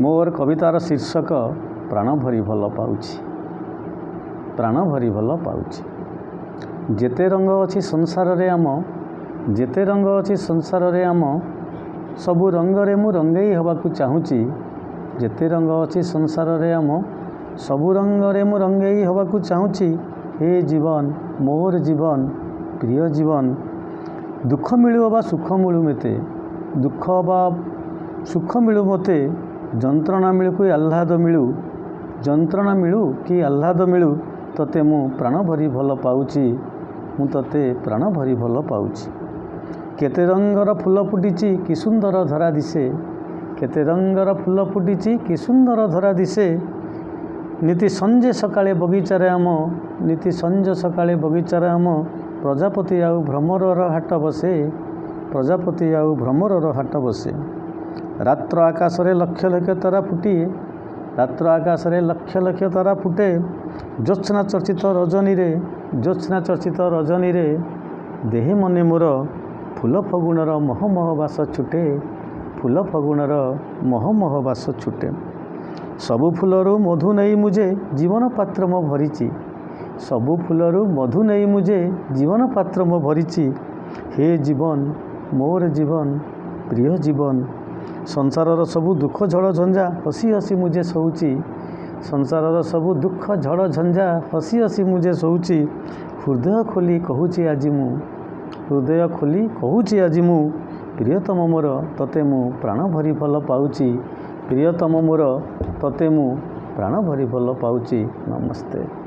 मोर कवितार शीर्षक प्राण भरी भल पाउछि। प्राण भरी भल पाउछि। जेते रंग अछि संसार रे आम, जेते रंग अछि संसार रे आम, सबु रंग रे मु रंगेई हवाकु चाहूछि। जेते रंग अछि संसार रे आम, सबु रंग रे मु रंगेई हवाकु चाहूछि। हे जीवन मोर जीवन प्रिय जीवन, दुख मिलू बा सुख मिलू मते, दुख बा सुख मिलू मते, जंत्रणा मिलू कि आह्लाद मिलू, जंत्रणा मिलू कि आह्लाद मिलू, तते मु प्राण भरी भल पाउछि। मु तते प्राण भरी भल पाउछि। केते रंगर फूल फुटिछि कि सुंदर धरा दिशे, केते रंगर फूल फुटिछि कि सुंदर धरा दिशे। नीति संजे सकाळे बगीचारे आम, नीति संजे सकाळे बगीचारे आम, प्रजापति आउ भ्रमरर हाट बसे, प्रजापति आउ भ्रमरर हाट बसे। रात्र आकाशरे लक्ष लक्ष तारा फुटिए, रात्र आकाशरे लक्ष लक्ष तारा फुटे। ज्योत्स्ना चर्चित रजनी रे, ज्योत्स्ना चर्चित रजनी रे, देहे मने मोर फूल फगुणर मह मह बास छुटे, फूल फगुणर मह मह बास छुटे। सबु फूलरू मधु नहीं मुझे जीवन पात्र मो भरिछि, सबु फूलरू मधु नहीं मुझे जीवन पात्र मो भरिछि। हे जीवन मोर जीवन प्रिय जीवन, संसारर सबु दुख झड़ झंझा हसी हसी मुझे शोउछि, संसारर सबु दुख झड़ झंझा हसी हसी मुझे शोउछि। हृदय खोली कहूछि आजि मु, हृदय खोली कहूछि आजि मु, प्रियतम मोर तते मु प्राण भरी भल पाउछि। प्रियतम मोर तते मु प्राण भरी भल पाउछि। नमस्ते।